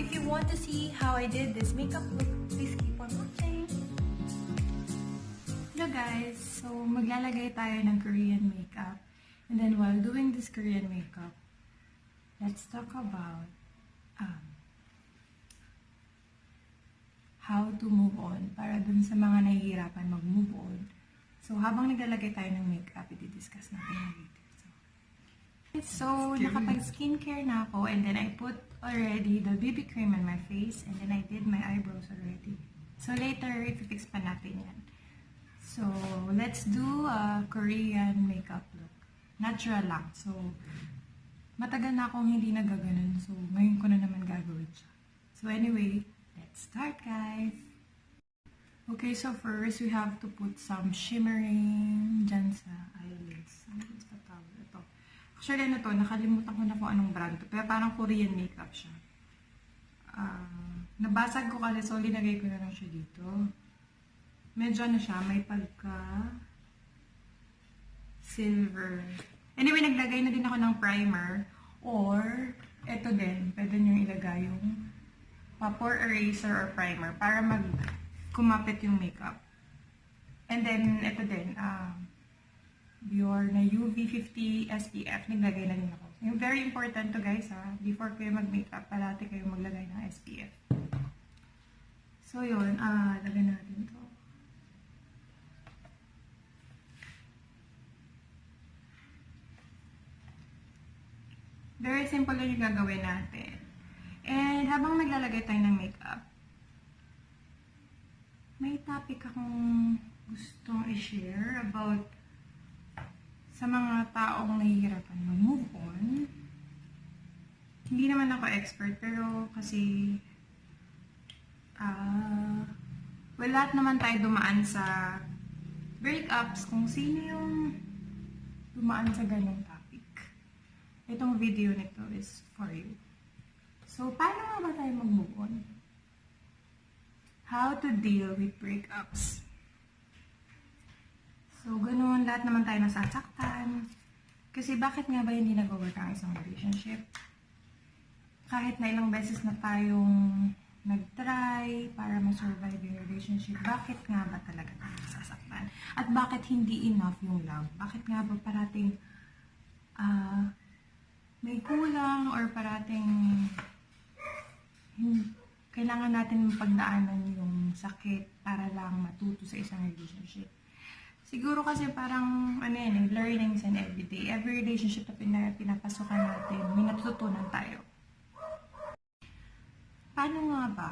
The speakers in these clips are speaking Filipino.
If you want to see how I did this makeup look, please keep on watching. Hello guys! So, maglalagay tayo ng Korean makeup. And then while doing this Korean makeup, let's talk about how to move on para dun sa mga nahihirapan mag-move on. So, habang naglalagay tayo ng makeup, i-discuss natin later. So, nakapag-skincare na ako and then I put already the BB cream on my face and then I did my eyebrows already. So, later, i-fix pa natin yan. So, let's do a Korean makeup look. Natural lang. So, matagal na akong hindi nagaganon. So, ngayon ko na naman gagawin siya. So, anyway, let's start, guys! Okay, so first, we have to put some shimmering dyan sa eyelids. Ano ba tawag ito? Actually, ano to, nakalimutan ko na kung anong brand to. Pero parang Korean makeup siya. Nabasag ko kasi, so linagay ko na lang siya dito. Medyo ano siya, may pagka silver. Anyway, naglagay na din ako ng primer. Or, eto din, pwede nyo ilagay yung pore eraser or primer para kumapit yung makeup. And then, eto din, Bior na UV 50 SPF, naglagay na din ako. Yung very important to guys ha, before kayo mag-makeup, parati kayo maglagay ng SPF. So yun, lagay natin to. Very simple lang yung gagawin natin. And habang naglalagay tayo ng makeup, may topic akong gustong i-share about sa mga taong nahihirapan mag-move on. Hindi naman ako expert, pero kasi lahat naman tayo dumaan sa breakups, kung sino yung dumaan sa ganong topic. Itong video nito is for you. So, paano nga ba tayo mag-move on? How to deal with breakups. So, ganun, lahat naman tayo nasasaktan. Kasi bakit nga ba hindi nag-work ang isang relationship? Kahit na ilang beses na tayong nag-try para ma-survive yung relationship, bakit nga ba talaga tayo nasasaktan? At bakit hindi enough yung love? Bakit nga ba parating may kulang or parating kailangan natin pagdaanan yung sakit para lang matuto sa isang relationship? Siguro kasi parang, learnings and everyday. Every relationship na pinapasukan natin, may natutunan tayo. Paano nga ba?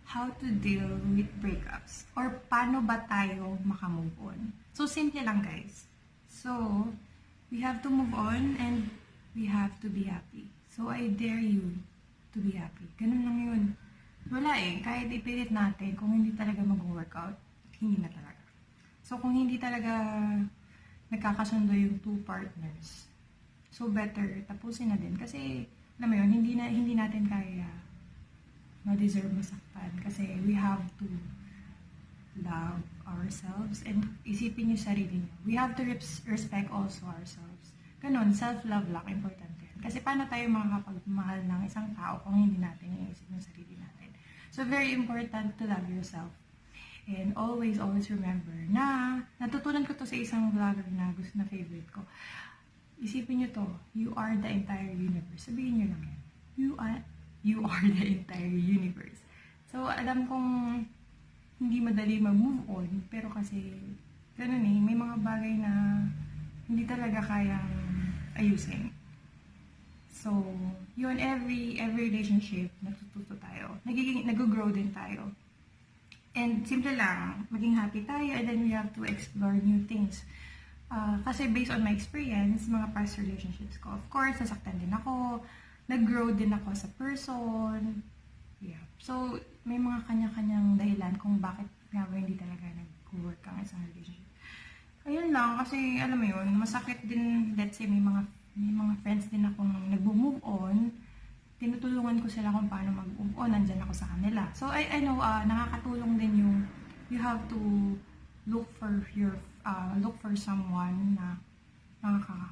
How to deal with breakups? Or paano ba tayo makamove on? So, simple lang guys. So, we have to move on and we have to be happy. So, I dare you to be happy. Ganun lang yun. Wala kahit ipilit natin, kung hindi talaga mag-workout, hindi na talaga. So, kung hindi talaga nagkakasundo yung two partners, so better tapusin na din. Kasi, alam mo yun, hindi natin kaya ma-deserve masaktan. Kasi we have to love ourselves and isipin yung sarili nyo. We have to respect also ourselves. Ganun, self-love lang, importante. Kasi paano tayo makakapagmahal ng isang tao kung hindi natin iisip yung sarili natin. So, very important to love yourself. And always remember na natutunan ko to sa isang vlogger na gusto na favorite ko. Isipin nyo to, you are the entire universe. Sabihin nyo lang yan. You are the entire universe. So, alam kong hindi madali mag-move on, pero kasi, ganun may mga bagay na hindi talaga kayang ayusin. So, yun, every relationship, natututo tayo. Nag-grow din tayo. And simple lang, maging happy tayo and then we have to explore new things. Kasi based on my experience, mga past relationships ko, of course, nasaktan din ako, nag-grow din ako sa person. Yeah. So, may mga kanya-kanyang dahilan kung bakit nga ba hindi talaga nag-work ang isang relationship. Ayun lang, kasi alam mo yun, masakit din, let's say, may mga friends din akong nag-move on, tinutulungan ko sila kung paano mag-move on, nandyan ako sa kanila. So, I know, nakakatulong din yung, you have to look for someone na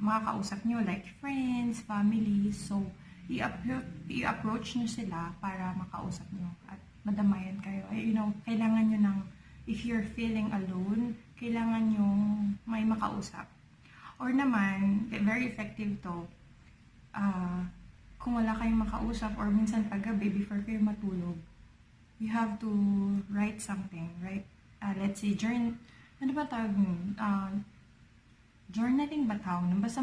makakausap nyo, like friends, family. So, i-approach nyo sila para makausap nyo at madamayan kayo. Kailangan nyo ng, if you're feeling alone, kailangan nyo may makausap. Or naman, very effective to, kung wala kayong makausap or minsan paggabi before kayo matulog, you have to write something, right? Let's say, ano ba tawag nun? Journaling ba tawag nun? Basta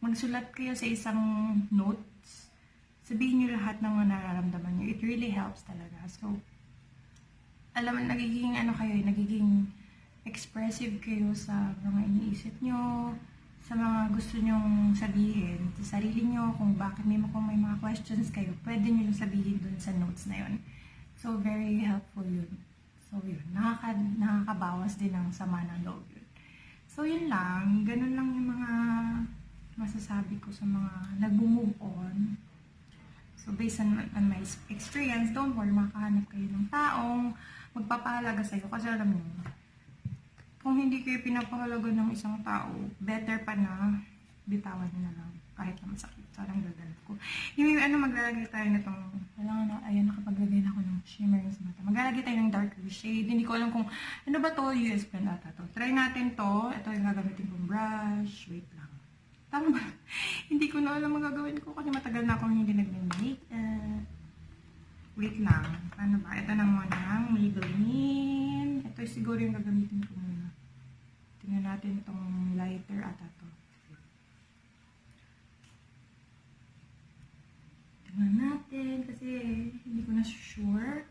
magsulat kayo sa isang notes, sabihin nyo lahat ng mga nararamdaman nyo. It really helps talaga. So, alam mo, nagiging expressive kayo sa mga iniisip nyo, sa mga gusto nyong sabihin sa sarili nyo, kung may mga questions kayo, pwede nyo lang sabihin dun sa notes na yun. So, very helpful yun. So, yun. Nakakabawas din ng sama ng loob yun. So, yun lang. Ganun lang yung mga masasabi ko sa mga nag-move on. So, based on my experience, don't worry, makahanap kayo ng taong magpapahalaga sa'yo. Kasi alam nyo, kung hindi kayo pinapahalaga ng isang tao, better pa na bitawan nyo na lang. Kahit na masakit. Sarang dadalap ko. Maglalagay tayo na itong, ayan, nakapaglagay na ako ng shimmer sa mata. Maglalagay tayo ng darker shade. Hindi ko alam kung, ano ba to? US pen ata to. Try natin to. Ito yung gagamitin kong brush. Wait lang. Tama ba? Hindi ko na alam magagawin ko kasi matagal na akong hindi nag-make. Wait lang. Ano ba? Ito na muna. Maybelline. Ito siguro yung gagamitin ko muna. Tingnan natin itong lighter ata to. Tingnan natin kasi hindi ko na sure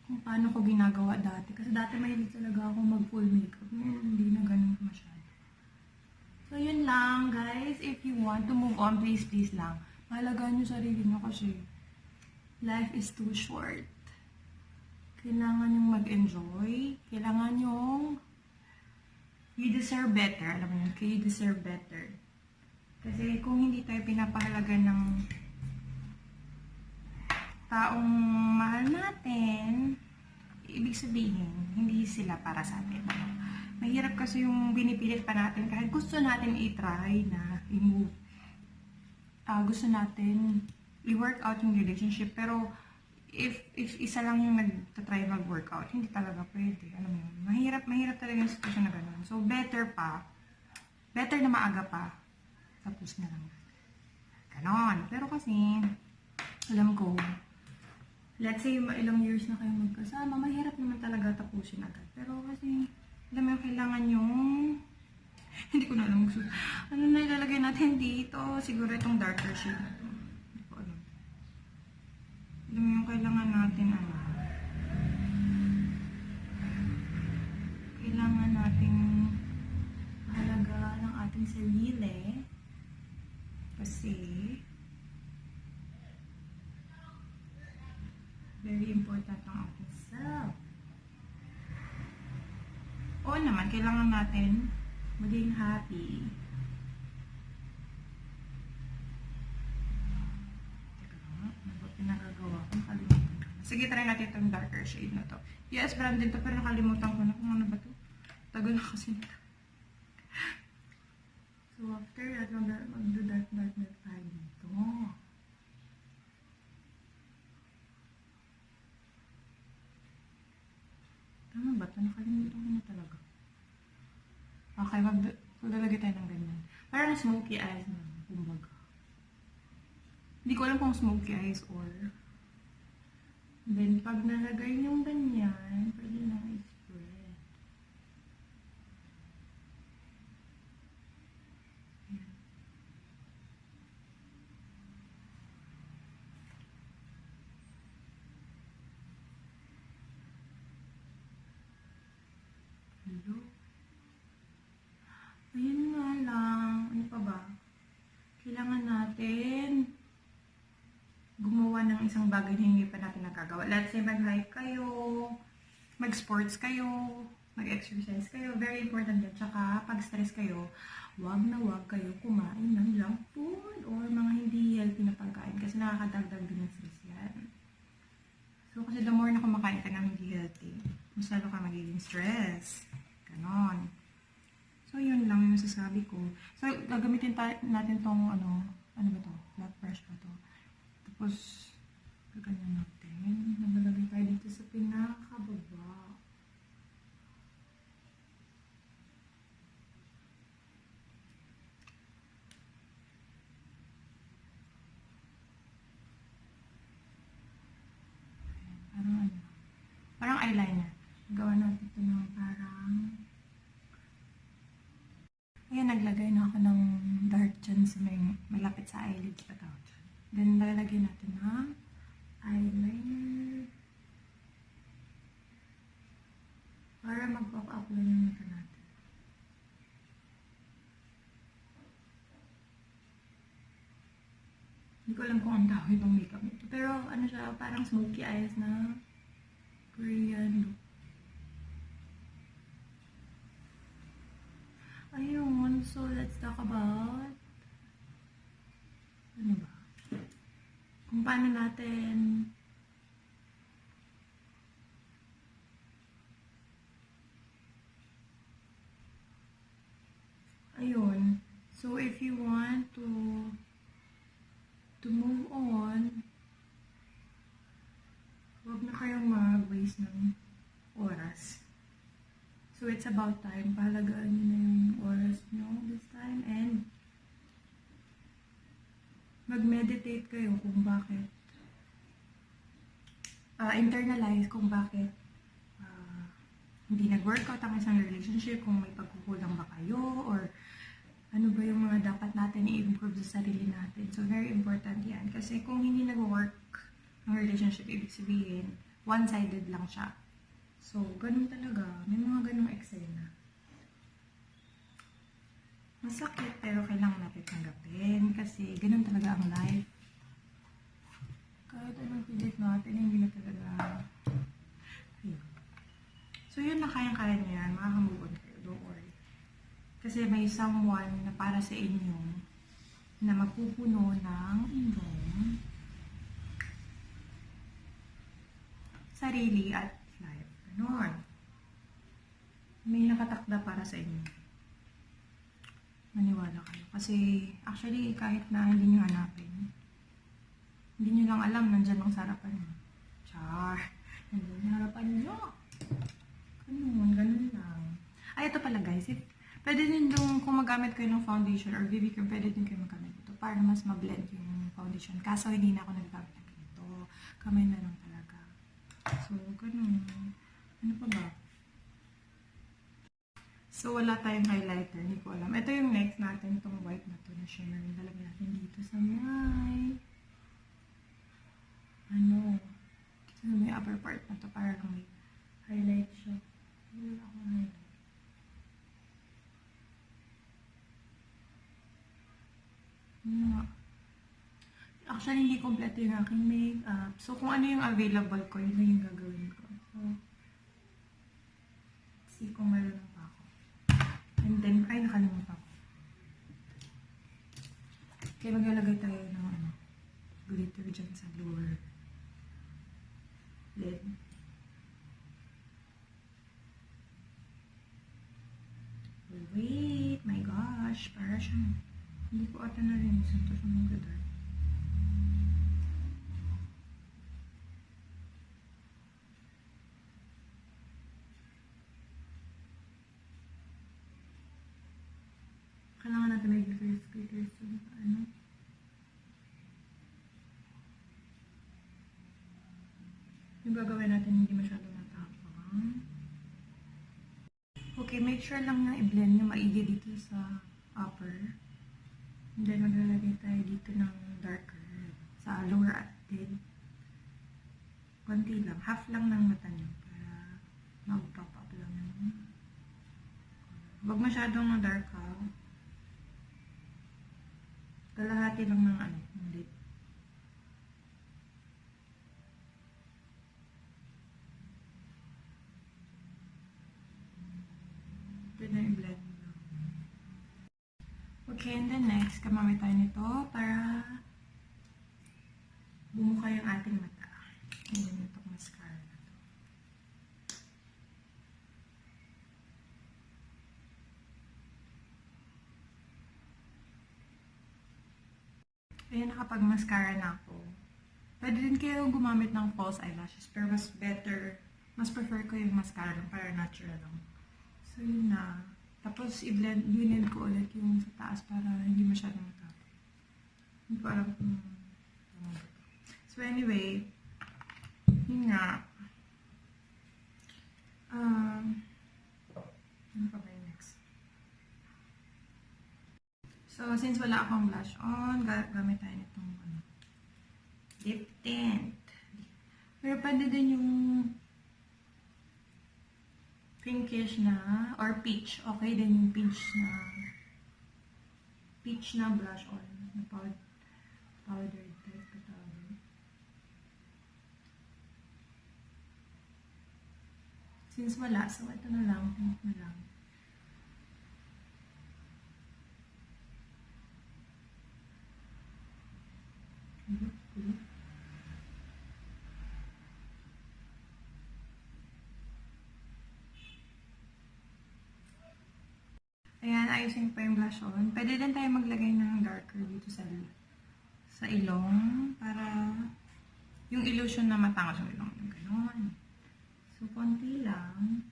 kung paano ko ginagawa dati. Kasi dati mahilig talaga ako mag-full makeup. Ngayon, hindi na ganun masyado. So, yun lang, guys. If you want to move on, please lang. Mahalagaan nyo sarili nyo kasi life is too short. Kailangan nyong mag-enjoy. Kailangan nyong you deserve better. Alam mo yun, you deserve better. Kasi kung hindi tayo pinapahalaga ng taong mahal natin, ibig sabihin, hindi sila para sa atin. Mahirap kasi yung binipilit pa natin kahit gusto natin i-try na i-move. Gusto natin i-work out yung relationship, pero if isa lang yung nag-try mag-workout, hindi talaga pwede. Alam mo yun, mahirap talaga yung situation na gano'n. So, better na maaga pa, tapos na lang. Ganon. Pero kasi, alam ko, let's say, ilang years na kayo magkasama, mahirap naman talaga tapusin agad. Pero kasi, alam mo yung kailangan yung, hindi ko na alam ano na ilalagay natin dito, siguro itong darker shade na ito. Hindi ko alam. Alam mo yung kailangan natin, kailangan natin mahalaga ng ating sarili kasi very important ang ating self. Oo naman, kailangan natin maging happy. Teka lang, ano ba pinagagawa ko? Nakalimutan ko. Sige, try natin itong darker shade na to. Yes, brand din to, pero nakalimutan ko na kung ano ba to. Tagal na kasi nito. So, after that, mag-do-dark tayo dito. Tama ba ito? Nakalimutan ko na talaga. Okay, maglalagay tayo ng ganyan. Parang smoky eyes na, kumbaga. Hindi ko alam kung smoky eyes or then, pag nalagay yung ganyan, pwede na i-spread. Ayan. Hello? Ayun nga lang. Ano pa ba? Kailangan natin gumawa ng isang bagay na hindi pa natin nagagawa. Let's say, mag-hike kayo, mag-sports kayo, mag-exercise kayo. Very important yan. Tsaka, pag stress kayo, wag kayo kumain ng junk food or mga hindi healthy na pagkain kasi nakakadagdag din ng stress yan. So, kasi the more na kumakain ka ng hindi healthy, mas lalo ka magiging stress. Ganon. So, yun lang yung masasabi ko. So, gagamitin natin tong, ano ba to? flat brush ko to. Tapos, gaganyan natin. Nagalagay tayo dito sa pinakababa. Parang eyeliner. Gawa natin ito ng parang... Ayan, naglagay na ako ng dark dyan sa may malapit sa eyelids pa tawag dyan. Then, lalagay natin ng eyeliner. Para mag-pop-up lang yung mata natin. Hindi ko alam kung ang tawag itong makeup nito. Pero ano siya, parang smoky eyes na Korean look. Ayun, so let's talk about ano ba? Kung paano natin ayun. So if you want to move on, huwag na kayong mag-waste ng oras. So, it's about time. Pahalagaan nyo na yung oras nyo this time. And, mag-meditate kayo kung bakit. Internalize kung bakit hindi nag-workout ang isang relationship, kung may pagkukulang ba kayo, or ano ba yung mga dapat natin i-improve sa sarili natin. So, very important yan. Kasi kung hindi nag-work ang relationship, ibig sabihin, one-sided lang siya. So, ganun talaga. May mga ganung eksena. Masakit, pero kailangan natin tanggapin. Kasi, ganun talaga ang life. Kahit anong pilit natin, hindi na talaga. Ayun. So, yun na kayang-kaya niyo yan. Makakamove on kayo. Don't worry. Kasi may someone na para sa inyo na magpupuno ng inyong sarili at life. Ganon. May nakatakda para sa inyo. Maniwala kayo. Kasi, actually, kahit na hindi nyo hanapin, hindi nyo lang alam, nandyan lang sa harapan nyo. Char! Nandyan sa harapan nyo. Ganun lang. Ay, ito pala guys. Pwede din kung magamit kayo ng foundation or BB cream, pwede din kayo magamit ito para mas ma-blend yung foundation. Kaso, hindi na ako nagagamit ng ganito. Kamay na lang talaga. So, ganun. Ano pa ba? So, wala tayong highlighter. Hindi ko alam. Ito yung next natin. Itong white na to na shimmering. Lalagyan natin dito sa may dito sa may upper part na to para lang may highlight siya. Wala akong highlight. Actually, hindi kompleto yung aking makeup. So, kung ano yung available ko, yun yung gagawin ko. So, see kung meron pa ako. And then, ay, nakalimutan ko. Kaya maglalagay tayo ng glitter dyan sa lower lid. Wait, my gosh. Para siyang, hindi ko ata na rin. Santo siya ng glitter. Kailangan natin may glitters so ano. Yung gagawin natin hindi masyado matapang. Okay, make sure lang na i-blend nyo maigi dito sa upper. And then maglalagay tayo dito ng darker sa lower at lid. Konti lang, half lang ng mata nyo para mag-pop up lang. Huwag masyadong dark ha. Kalahati lang ng hindi. Ito na yung blend lang. Okay, and then next, kamamit tayo nito para bumuka yung ating mata. And then itong mascara na to. Ayan, nakapag-mascara na ako. Pwede din kayo gumamit ng false eyelashes, pero mas better, mas prefer ko yung mascara lang para natural lang. So, yun na. Tapos, i-blend ko ulit yung sa taas para hindi masyadong matapos. Hindi ko alam kung so, anyway, yun nga. Ano pa ba yung next? So, since wala akong blush on, gamit tayo nitong lip tint. Pero pwede din yung pinkish na, or peach. Okay din yung peach na blush on. Na powdered type pa tawag. Since wala, so ito na lang, pink na lang. Ayan, ayusin pa yung blush on. Pwede din tayo maglagay ng darker dito sa ilong para yung illusion na matangos yung ilong. Yung gano'n. So, konti lang.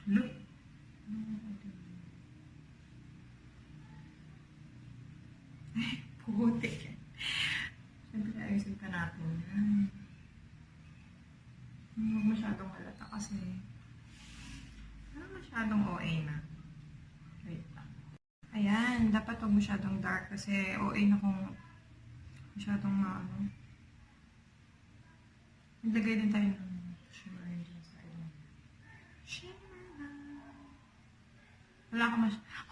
Look. Ay, puti. Siyempre, ayusin pa natin yan. Huwag masyadong halata kasi masyadong OA na. Wait lang. Ayan, dapat huwag masyadong dark kasi OA na kung masyadong maano. Naglagay din tayo ng shimmer dyan sa ilong. Shimmer na.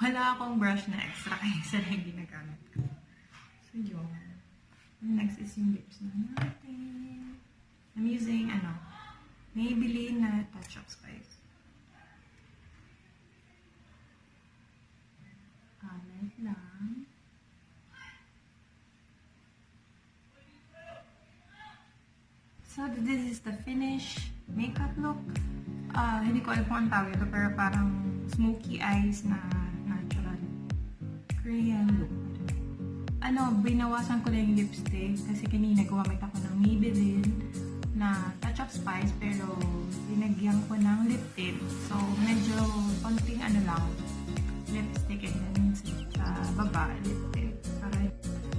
Wala akong brush na extra kaya isa na yung ginagamit ko. So, yun. Next is yung lips na natin. I'm using, Maybelline na Touch-Up Spice. Light lang. So, this is the finished makeup look. Hindi ko alam kung ang tawag ito, pero parang smoky eyes na natural Korean look. Binawasan ko lang yung lipstick kasi kanina gumamit ako ng Maybelline na Touch-Up Spice pero dinagyan ko ng lip tint. So, medyo konting lang, lipstick and then sa baba, lip tint.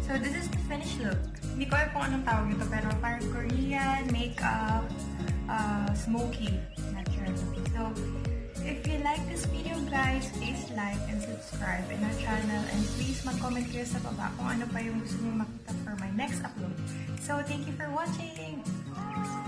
So, this is the finished look. Hindi ko alam kung anong tawag ito pero parang Korean makeup smoky natural look. So, if you like this video guys, please like and subscribe in our channel and please mag-comment kayo sa baba kung ano pa yung gusto niyo makita for my next upload. So, thank you for watching! Bye!